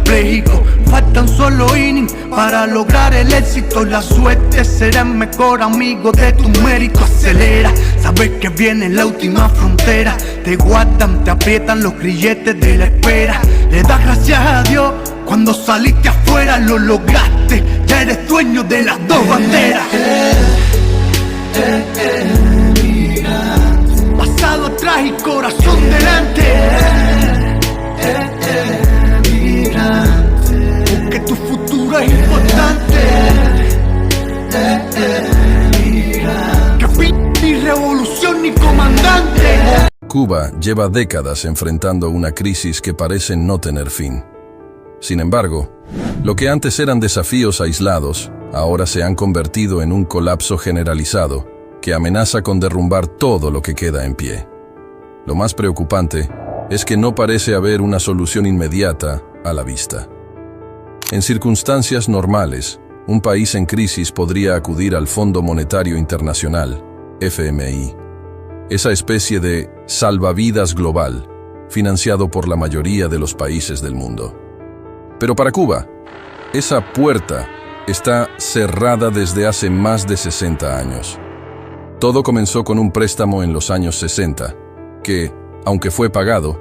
tetrapléjico. Faltan solo innings para lograr el éxito. La suerte será el mejor amigo de tu mérito. Acelera, sabes que viene la última frontera. Te guardan, te aprietan los grilletes de la espera. Le das gracias a Dios cuando saliste afuera. Lo lograste, ya eres dueño de las dos banderas. Pasado atrás y corazón delante. Porque tu futuro es importante. Que fin ni revolución ni comandante. Cuba lleva décadas enfrentando una crisis que parece no tener fin. Sin embargo, lo que antes eran desafíos aislados, ahora se han convertido en un colapso generalizado que amenaza con derrumbar todo lo que queda en pie. Lo más preocupante es que no parece haber una solución inmediata a la vista. En circunstancias normales, un país en crisis podría acudir al Fondo Monetario Internacional, FMI, esa especie de salvavidas global, financiado por la mayoría de los países del mundo. Pero para Cuba, esa puerta está cerrada desde hace más de 60 años. Todo comenzó con un préstamo en los años 60, que, aunque fue pagado,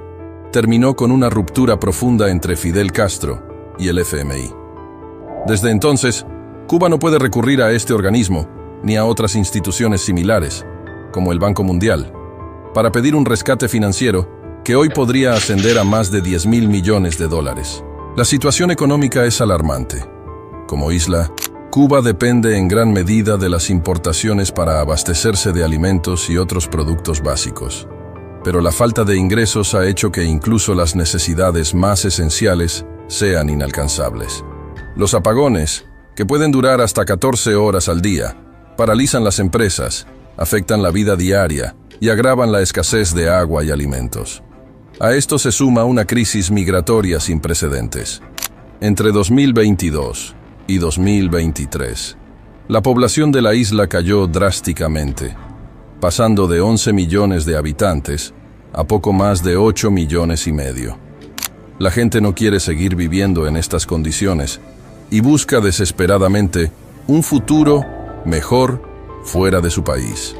terminó con una ruptura profunda entre Fidel Castro y el FMI. Desde entonces, Cuba no puede recurrir a este organismo ni a otras instituciones similares, como el Banco Mundial, para pedir un rescate financiero que hoy podría ascender a más de $10.000 millones. La situación económica es alarmante. Como isla, Cuba depende en gran medida de las importaciones para abastecerse de alimentos y otros productos básicos. Pero la falta de ingresos ha hecho que incluso las necesidades más esenciales sean inalcanzables. Los apagones, que pueden durar hasta 14 horas al día, paralizan las empresas, afectan la vida diaria y agravan la escasez de agua y alimentos. A esto se suma una crisis migratoria sin precedentes. Entre 2022 y 2023, la población de la isla cayó drásticamente, pasando de 11 millones de habitantes a poco más de 8 millones y medio. La gente no quiere seguir viviendo en estas condiciones y busca desesperadamente un futuro mejor fuera de su país.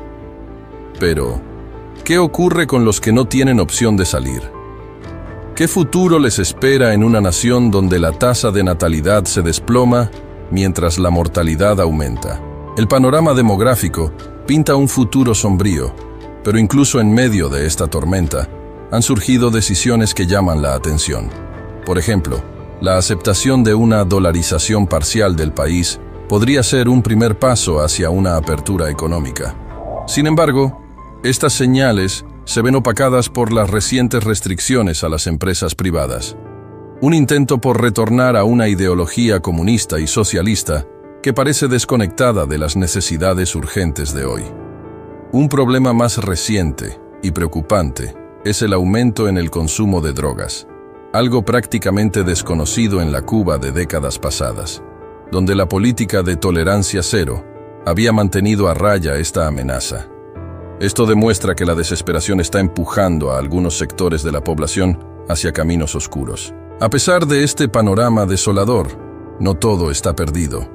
Pero, ¿qué ocurre con los que no tienen opción de salir? ¿Qué futuro les espera en una nación donde la tasa de natalidad se desploma mientras la mortalidad aumenta? El panorama demográfico pinta un futuro sombrío, pero incluso en medio de esta tormenta han surgido decisiones que llaman la atención. Por ejemplo, la aceptación de una dolarización parcial del país podría ser un primer paso hacia una apertura económica. Sin embargo, estas señales se ven opacadas por las recientes restricciones a las empresas privadas. Un intento por retornar a una ideología comunista y socialista que parece desconectada de las necesidades urgentes de hoy. Un problema más reciente y preocupante es el aumento en el consumo de drogas, algo prácticamente desconocido en la Cuba de décadas pasadas, donde la política de tolerancia cero había mantenido a raya esta amenaza. Esto demuestra que la desesperación está empujando a algunos sectores de la población hacia caminos oscuros. A pesar de este panorama desolador, no todo está perdido.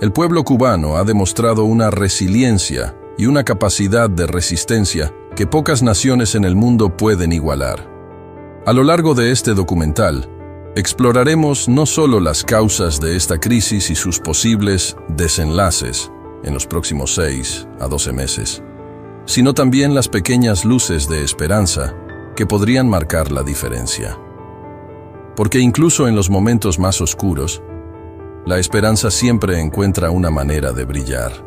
El pueblo cubano ha demostrado una resiliencia y una capacidad de resistencia que pocas naciones en el mundo pueden igualar. A lo largo de este documental, exploraremos no solo las causas de esta crisis y sus posibles desenlaces en los próximos 6 a 12 meses, sino también las pequeñas luces de esperanza que podrían marcar la diferencia. Porque incluso en los momentos más oscuros, la esperanza siempre encuentra una manera de brillar.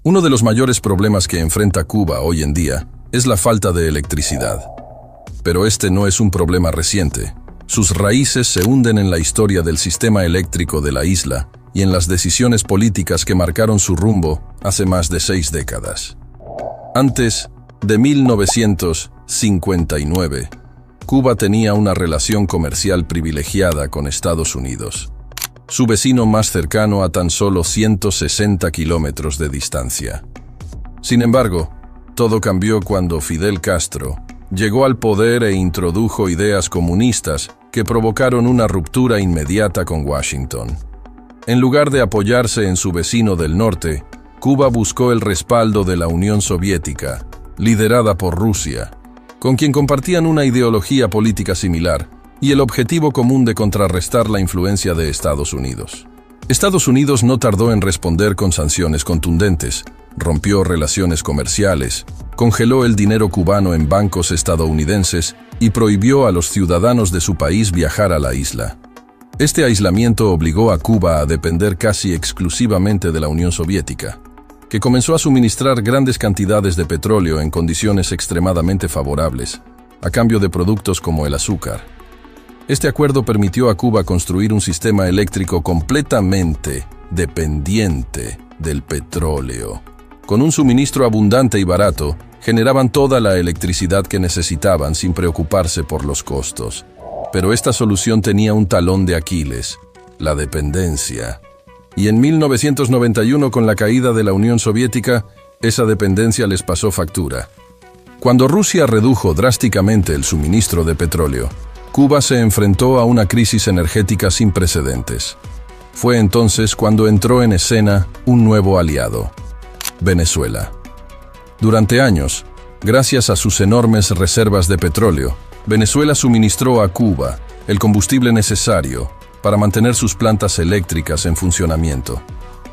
Uno de los mayores problemas que enfrenta Cuba hoy en día es la falta de electricidad. Pero este no es un problema reciente. Sus raíces se hunden en la historia del sistema eléctrico de la isla y en las decisiones políticas que marcaron su rumbo hace más de 6 décadas. Antes de 1959, Cuba tenía una relación comercial privilegiada con Estados Unidos, su vecino más cercano a tan solo 160 kilómetros de distancia. Sin embargo, Todo cambió cuando Fidel Castro llegó al poder e introdujo ideas comunistas que provocaron una ruptura inmediata con Washington. En lugar de apoyarse en su vecino del norte, Cuba buscó el respaldo de la Unión Soviética, liderada por Rusia, con quien compartían una ideología política similar y el objetivo común de contrarrestar la influencia de Estados Unidos. Estados Unidos no tardó en responder con sanciones contundentes, rompió relaciones comerciales, congeló el dinero cubano en bancos estadounidenses y prohibió a los ciudadanos de su país viajar a la isla. Este aislamiento obligó a Cuba a depender casi exclusivamente de la Unión Soviética, que comenzó a suministrar grandes cantidades de petróleo en condiciones extremadamente favorables, a cambio de productos como el azúcar. Este acuerdo permitió a Cuba construir un sistema eléctrico completamente dependiente del petróleo. Con un suministro abundante y barato, generaban toda la electricidad que necesitaban sin preocuparse por los costos. Pero esta solución tenía un talón de Aquiles: la dependencia. Y en 1991, con la caída de la Unión Soviética, esa dependencia les pasó factura. Cuando Rusia redujo drásticamente el suministro de petróleo, Cuba se enfrentó a una crisis energética sin precedentes. Fue entonces cuando entró en escena un nuevo aliado: Venezuela. Durante años, gracias a sus enormes reservas de petróleo, Venezuela suministró a Cuba el combustible necesario para mantener sus plantas eléctricas en funcionamiento.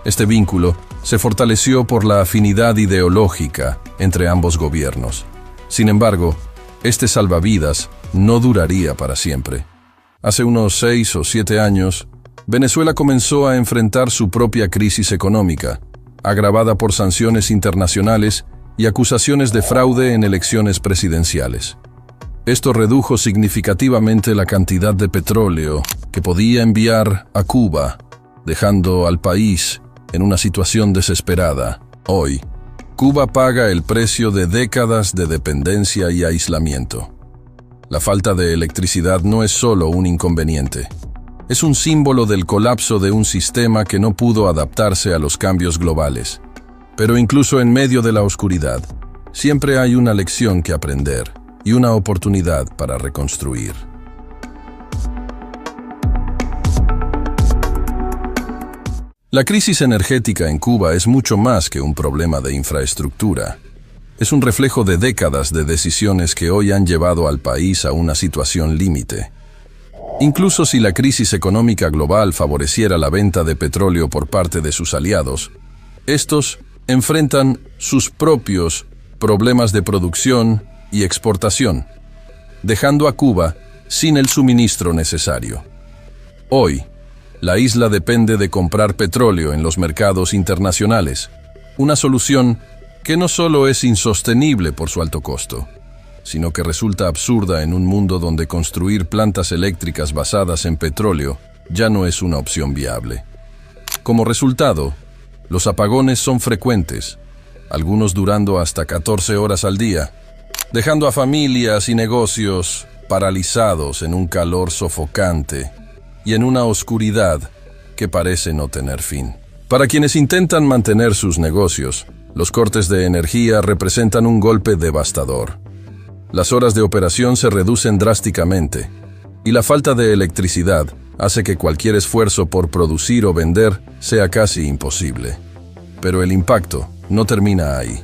Este vínculo se fortaleció por la afinidad ideológica entre ambos gobiernos. Sin embargo, este salvavidas no duraría para siempre. Hace unos 6 o 7 años, Venezuela comenzó a enfrentar su propia crisis económica, agravada por sanciones internacionales y acusaciones de fraude en elecciones presidenciales. Esto redujo significativamente la cantidad de petróleo que podía enviar a Cuba, dejando al país en una situación desesperada. Hoy, Cuba paga el precio de décadas de dependencia y aislamiento. La falta de electricidad no es solo un inconveniente. Es un símbolo del colapso de un sistema que no pudo adaptarse a los cambios globales. Pero incluso en medio de la oscuridad, siempre hay una lección que aprender y una oportunidad para reconstruir. La crisis energética en Cuba es mucho más que un problema de infraestructura. Es un reflejo de décadas de decisiones que hoy han llevado al país a una situación límite. Incluso si la crisis económica global favoreciera la venta de petróleo por parte de sus aliados, estos enfrentan sus propios problemas de producción y exportación, dejando a Cuba sin el suministro necesario. Hoy, la isla depende de comprar petróleo en los mercados internacionales, una solución que no solo es insostenible por su alto costo, sino que resulta absurda en un mundo donde construir plantas eléctricas basadas en petróleo ya no es una opción viable. Como resultado, los apagones son frecuentes, algunos durando hasta 14 horas al día, dejando a familias y negocios paralizados en un calor sofocante y en una oscuridad que parece no tener fin. Para quienes intentan mantener sus negocios, los cortes de energía representan un golpe devastador. Las horas de operación se reducen drásticamente, y la falta de electricidad hace que cualquier esfuerzo por producir o vender sea casi imposible. Pero el impacto no termina ahí.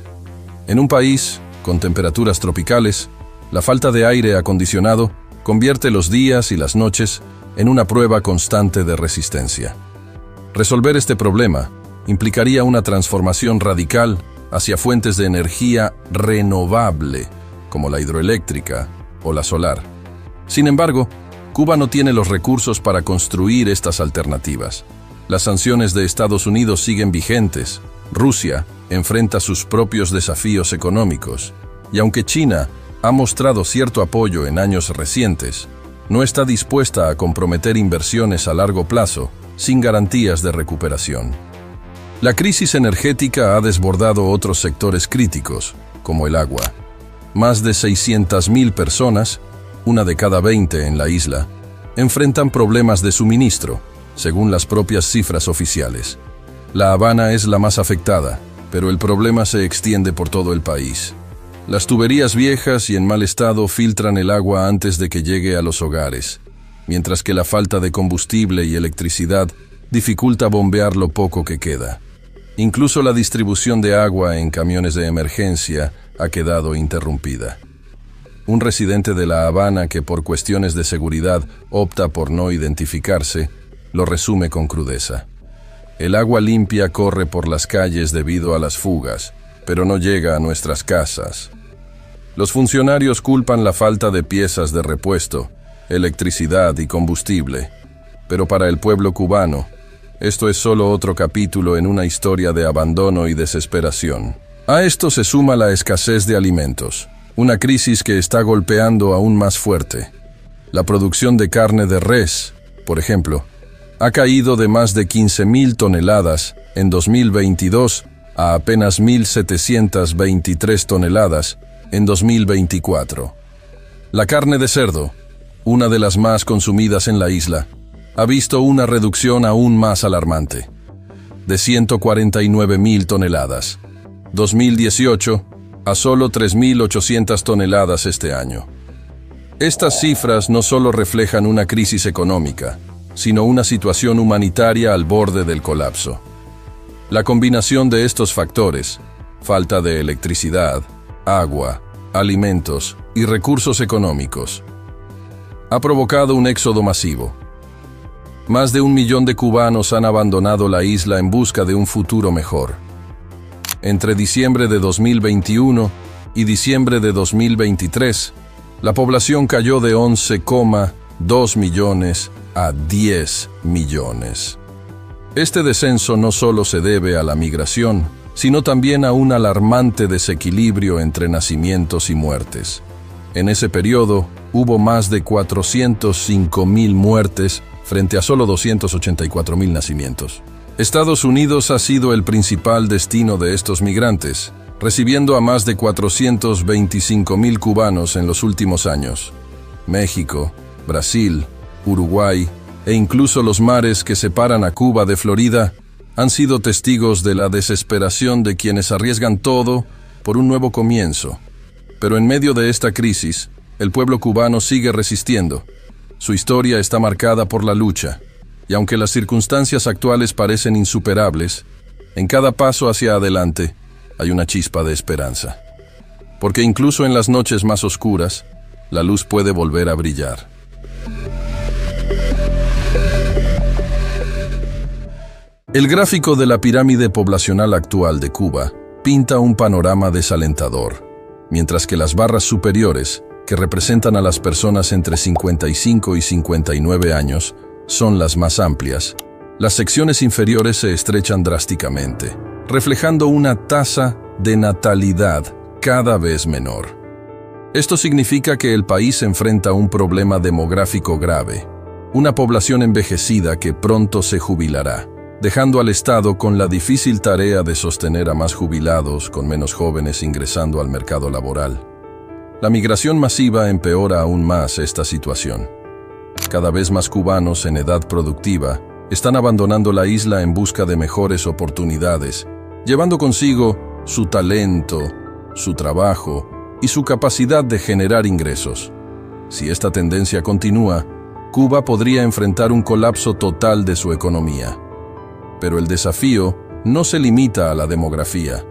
En un país con temperaturas tropicales, la falta de aire acondicionado convierte los días y las noches en una prueba constante de resistencia. Resolver este problema implicaría una transformación radical hacia fuentes de energía renovable, como la hidroeléctrica o la solar. Sin embargo, Cuba no tiene los recursos para construir estas alternativas. Las sanciones de Estados Unidos siguen vigentes, Rusia enfrenta sus propios desafíos económicos, y aunque China ha mostrado cierto apoyo en años recientes, no está dispuesta a comprometer inversiones a largo plazo sin garantías de recuperación. La crisis energética ha desbordado otros sectores críticos, como el agua. Más de 600.000 personas, una de cada 20 en la isla, enfrentan problemas de suministro, según las propias cifras oficiales. La Habana es la más afectada, pero el problema se extiende por todo el país. Las tuberías viejas y en mal estado filtran el agua antes de que llegue a los hogares, mientras que la falta de combustible y electricidad dificulta bombear lo poco que queda. Incluso la distribución de agua en camiones de emergencia ha quedado interrumpida. Un residente de La Habana que por cuestiones de seguridad opta por no identificarse, lo resume con crudeza. El agua limpia corre por las calles debido a las fugas, pero no llega a nuestras casas. Los funcionarios culpan la falta de piezas de repuesto, electricidad y combustible, pero para el pueblo cubano, esto es solo otro capítulo en una historia de abandono y desesperación. A esto se suma la escasez de alimentos, una crisis que está golpeando aún más fuerte. La producción de carne de res, por ejemplo, ha caído de más de 15.000 toneladas en 2022 a apenas 1.723 toneladas en 2024. La carne de cerdo, una de las más consumidas en la isla, ha visto una reducción aún más alarmante, de 149.000 toneladas, 2018, a solo 3.800 toneladas este año. Estas cifras no solo reflejan una crisis económica, sino una situación humanitaria al borde del colapso. La combinación de estos factores, falta de electricidad, agua, alimentos y recursos económicos, ha provocado un éxodo masivo. Más de 1 millón de cubanos han abandonado la isla en busca de un futuro mejor. Entre diciembre de 2021 y diciembre de 2023, la población cayó de 11,2 millones a 10 millones. Este descenso no solo se debe a la migración, sino también a un alarmante desequilibrio entre nacimientos y muertes. En ese periodo, hubo más de 405.000 muertes frente a solo 284.000 nacimientos. Estados Unidos ha sido el principal destino de estos migrantes, recibiendo a más de 425.000 cubanos en los últimos años. México, Brasil, Uruguay e incluso los mares que separan a Cuba de Florida han sido testigos de la desesperación de quienes arriesgan todo por un nuevo comienzo. Pero en medio de esta crisis, el pueblo cubano sigue resistiendo. Su historia está marcada por la lucha, y aunque las circunstancias actuales parecen insuperables, en cada paso hacia adelante hay una chispa de esperanza. Porque incluso en las noches más oscuras, la luz puede volver a brillar. El gráfico de la pirámide poblacional actual de Cuba pinta un panorama desalentador, mientras que las barras superiores, que representan a las personas entre 55 y 59 años, son las más amplias. Las secciones inferiores se estrechan drásticamente, reflejando una tasa de natalidad cada vez menor. Esto significa que el país enfrenta un problema demográfico grave, una población envejecida que pronto se jubilará, dejando al Estado con la difícil tarea de sostener a más jubilados con menos jóvenes ingresando al mercado laboral. La migración masiva empeora aún más esta situación. Cada vez más cubanos en edad productiva están abandonando la isla en busca de mejores oportunidades, llevando consigo su talento, su trabajo y su capacidad de generar ingresos. Si esta tendencia continúa, Cuba podría enfrentar un colapso total de su economía. Pero el desafío no se limita a la demografía.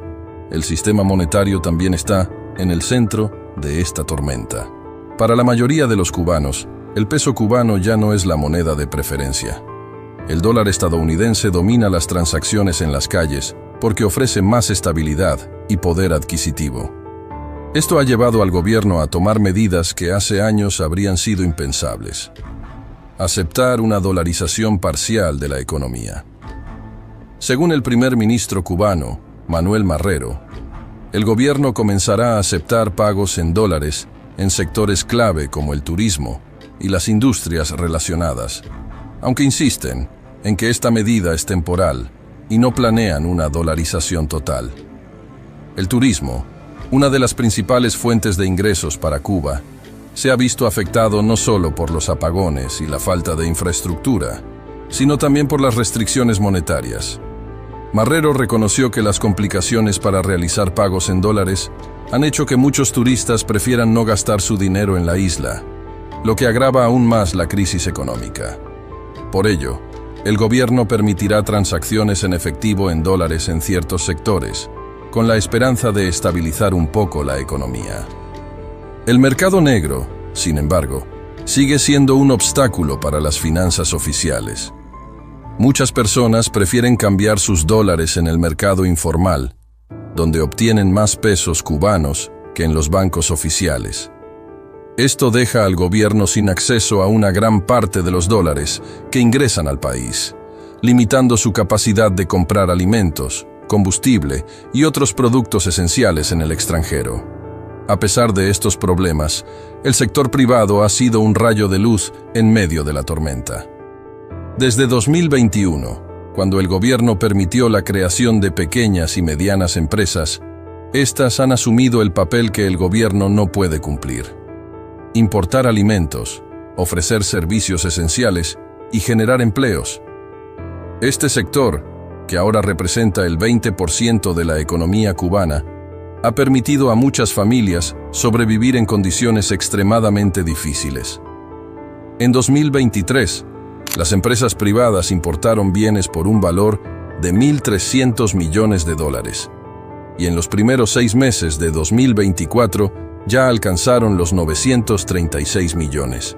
El sistema monetario también está en el centro de esta tormenta. Para la mayoría de los cubanos, el peso cubano ya no es la moneda de preferencia. El dólar estadounidense domina las transacciones en las calles porque ofrece más estabilidad y poder adquisitivo. Esto ha llevado al gobierno a tomar medidas que hace años habrían sido impensables. Aceptar una dolarización parcial de la economía. Según el primer ministro cubano, Manuel Marrero, el gobierno comenzará a aceptar pagos en dólares en sectores clave como el turismo y las industrias relacionadas, aunque insisten en que esta medida es temporal y no planean una dolarización total. El turismo, una de las principales fuentes de ingresos para Cuba, se ha visto afectado no solo por los apagones y la falta de infraestructura, sino también por las restricciones monetarias. Marrero reconoció que las complicaciones para realizar pagos en dólares han hecho que muchos turistas prefieran no gastar su dinero en la isla, lo que agrava aún más la crisis económica. Por ello, el gobierno permitirá transacciones en efectivo en dólares en ciertos sectores, con la esperanza de estabilizar un poco la economía. El mercado negro, sin embargo, sigue siendo un obstáculo para las finanzas oficiales. Muchas personas prefieren cambiar sus dólares en el mercado informal, donde obtienen más pesos cubanos que en los bancos oficiales. Esto deja al gobierno sin acceso a una gran parte de los dólares que ingresan al país, limitando su capacidad de comprar alimentos, combustible y otros productos esenciales en el extranjero. A pesar de estos problemas, el sector privado ha sido un rayo de luz en medio de la tormenta. Desde 2021, cuando el gobierno permitió la creación de pequeñas y medianas empresas, estas han asumido el papel que el gobierno no puede cumplir: importar alimentos, ofrecer servicios esenciales y generar empleos. Este sector, que ahora representa el 20% de la economía cubana, ha permitido a muchas familias sobrevivir en condiciones extremadamente difíciles. En 2023, las empresas privadas importaron bienes por un valor de $1.300 millones, y en los primeros 6 meses de 2024 ya alcanzaron los 936 millones.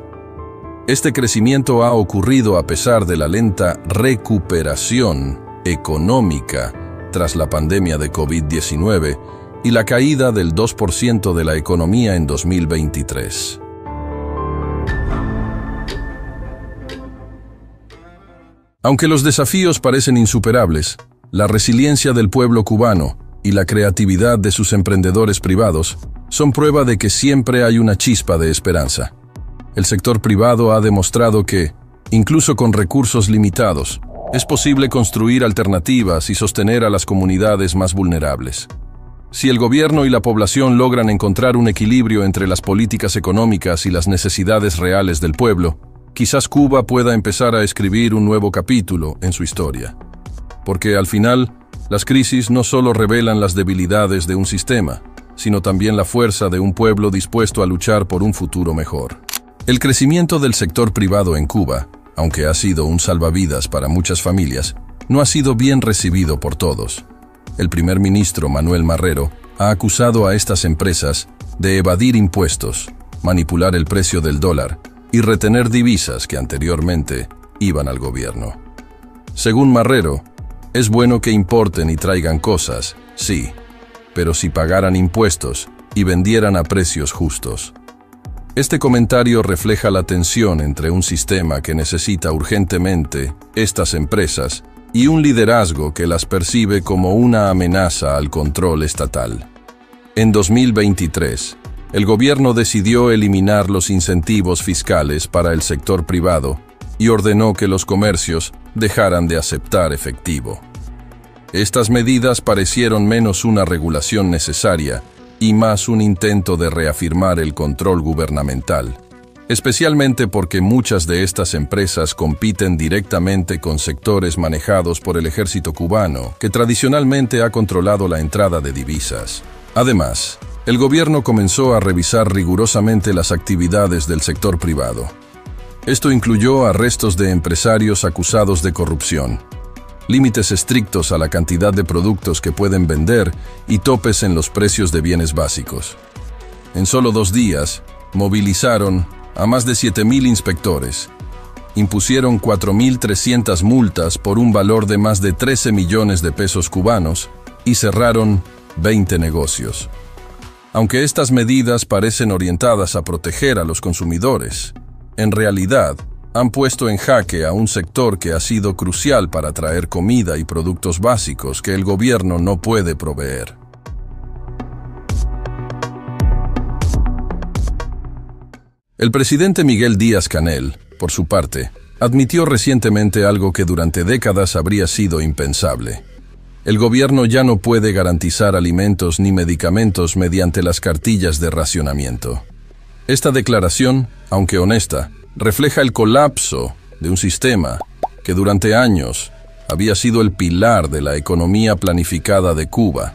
Este crecimiento ha ocurrido a pesar de la lenta recuperación económica tras la pandemia de COVID-19 y la caída del 2% de la economía en 2023. Aunque los desafíos parecen insuperables, la resiliencia del pueblo cubano y la creatividad de sus emprendedores privados son prueba de que siempre hay una chispa de esperanza. El sector privado ha demostrado que, incluso con recursos limitados, es posible construir alternativas y sostener a las comunidades más vulnerables. Si el gobierno y la población logran encontrar un equilibrio entre las políticas económicas y las necesidades reales del pueblo, quizás Cuba pueda empezar a escribir un nuevo capítulo en su historia. Porque al final, las crisis no solo revelan las debilidades de un sistema, sino también la fuerza de un pueblo dispuesto a luchar por un futuro mejor. El crecimiento del sector privado en Cuba, aunque ha sido un salvavidas para muchas familias, no ha sido bien recibido por todos. El primer ministro Manuel Marrero ha acusado a estas empresas de evadir impuestos, manipular el precio del dólar y retener divisas que anteriormente iban al gobierno. Según Marrero, es bueno que importen y traigan cosas, sí, pero si pagaran impuestos y vendieran a precios justos. Este comentario refleja la tensión entre un sistema que necesita urgentemente estas empresas y un liderazgo que las percibe como una amenaza al control estatal. En 2023, el gobierno decidió eliminar los incentivos fiscales para el sector privado y ordenó que los comercios dejaran de aceptar efectivo. Estas medidas parecieron menos una regulación necesaria y más un intento de reafirmar el control gubernamental, especialmente porque muchas de estas empresas compiten directamente con sectores manejados por el ejército cubano, que tradicionalmente ha controlado la entrada de divisas. Además, el gobierno comenzó a revisar rigurosamente las actividades del sector privado. Esto incluyó arrestos de empresarios acusados de corrupción, límites estrictos a la cantidad de productos que pueden vender y topes en los precios de bienes básicos. En solo 2 días, movilizaron a más de 7,000 inspectores, impusieron 4,300 multas por un valor de más de 13 millones de pesos cubanos y cerraron 20 negocios. Aunque estas medidas parecen orientadas a proteger a los consumidores, en realidad han puesto en jaque a un sector que ha sido crucial para traer comida y productos básicos que el gobierno no puede proveer. El presidente Miguel Díaz-Canel, por su parte, admitió recientemente algo que durante décadas habría sido impensable. El gobierno ya no puede garantizar alimentos ni medicamentos mediante las cartillas de racionamiento. Esta declaración, aunque honesta, refleja el colapso de un sistema que durante años había sido el pilar de la economía planificada de Cuba.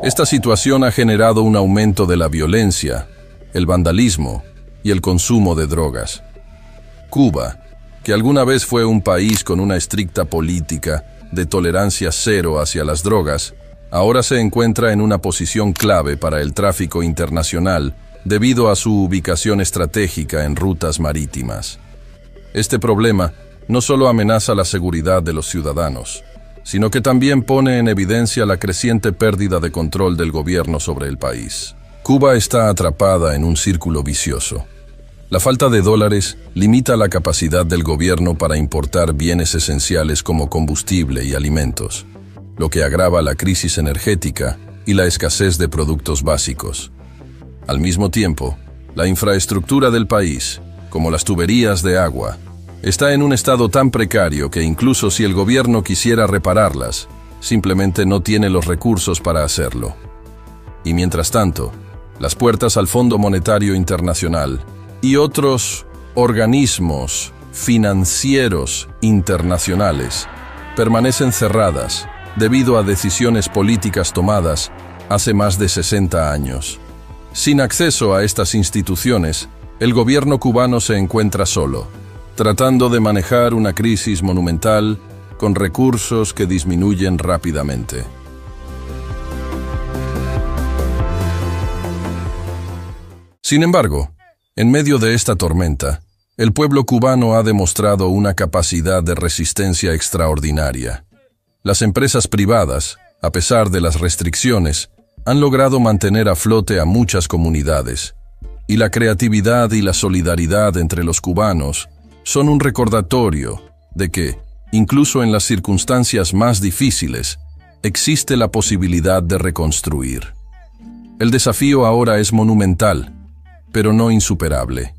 Esta situación ha generado un aumento de la violencia, el vandalismo y el consumo de drogas. Cuba, que alguna vez fue un país con una estricta política de tolerancia cero hacia las drogas, ahora se encuentra en una posición clave para el tráfico internacional debido a su ubicación estratégica en rutas marítimas. Este problema no solo amenaza la seguridad de los ciudadanos, sino que también pone en evidencia la creciente pérdida de control del gobierno sobre el país. Cuba está atrapada en un círculo vicioso. La falta de dólares limita la capacidad del gobierno para importar bienes esenciales como combustible y alimentos, lo que agrava la crisis energética y la escasez de productos básicos. Al mismo tiempo, la infraestructura del país, como las tuberías de agua, está en un estado tan precario que incluso si el gobierno quisiera repararlas, simplemente no tiene los recursos para hacerlo. Y mientras tanto, las puertas al Fondo Monetario Internacional y otros organismos financieros internacionales permanecen cerradas debido a decisiones políticas tomadas hace más de 60 años. Sin acceso a estas instituciones, el gobierno cubano se encuentra solo, tratando de manejar una crisis monumental con recursos que disminuyen rápidamente. Sin embargo, en medio de esta tormenta, el pueblo cubano ha demostrado una capacidad de resistencia extraordinaria. Las empresas privadas, a pesar de las restricciones, han logrado mantener a flote a muchas comunidades, y la creatividad y la solidaridad entre los cubanos son un recordatorio de que, incluso en las circunstancias más difíciles, existe la posibilidad de reconstruir. El desafío ahora es monumental, pero no insuperable.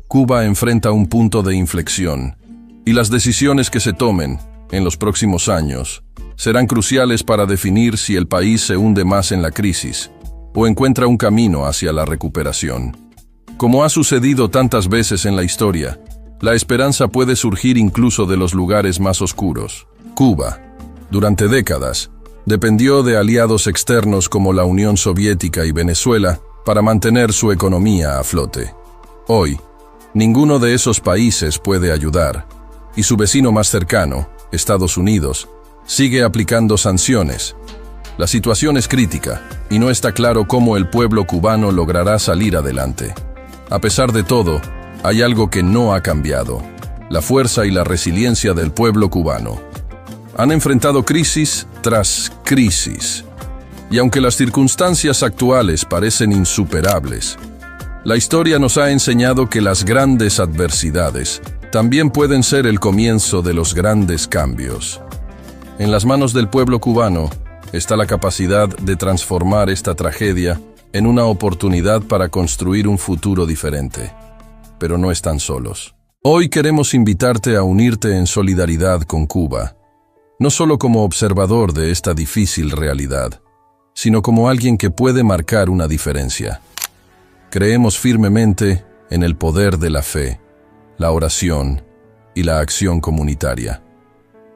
Cuba enfrenta un punto de inflexión, y las decisiones que se tomen en los próximos años serán cruciales para definir si el país se hunde más en la crisis o encuentra un camino hacia la recuperación. Como ha sucedido tantas veces en la historia, la esperanza puede surgir incluso de los lugares más oscuros. Cuba, durante décadas, dependió de aliados externos como la Unión Soviética y Venezuela para mantener su economía a flote. Hoy, ninguno de esos países puede ayudar, y su vecino más cercano, Estados Unidos, sigue aplicando sanciones. La situación es crítica, y no está claro cómo el pueblo cubano logrará salir adelante. A pesar de todo, hay algo que no ha cambiado: la fuerza y la resiliencia del pueblo cubano. Han enfrentado crisis tras crisis, y aunque las circunstancias actuales parecen insuperables, la historia nos ha enseñado que las grandes adversidades también pueden ser el comienzo de los grandes cambios. En las manos del pueblo cubano está la capacidad de transformar esta tragedia en una oportunidad para construir un futuro diferente. Pero no están solos. Hoy queremos invitarte a unirte en solidaridad con Cuba, no solo como observador de esta difícil realidad, sino como alguien que puede marcar una diferencia. Creemos firmemente en el poder de la fe, la oración y la acción comunitaria.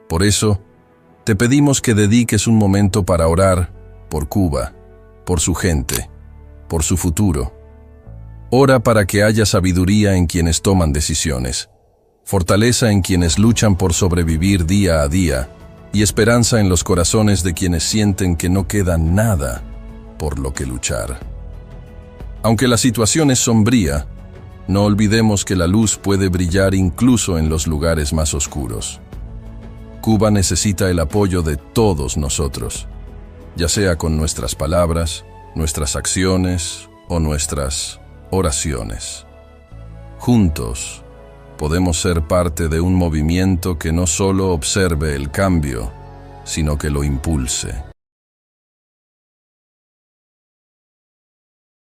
Por eso, te pedimos que dediques un momento para orar por Cuba, por su gente, por su futuro. Ora para que haya sabiduría en quienes toman decisiones, fortaleza en quienes luchan por sobrevivir día a día y esperanza en los corazones de quienes sienten que no queda nada por lo que luchar. Aunque la situación es sombría, no olvidemos que la luz puede brillar incluso en los lugares más oscuros. Cuba necesita el apoyo de todos nosotros, ya sea con nuestras palabras, nuestras acciones o nuestras oraciones. Juntos, podemos ser parte de un movimiento que no solo observe el cambio, sino que lo impulse.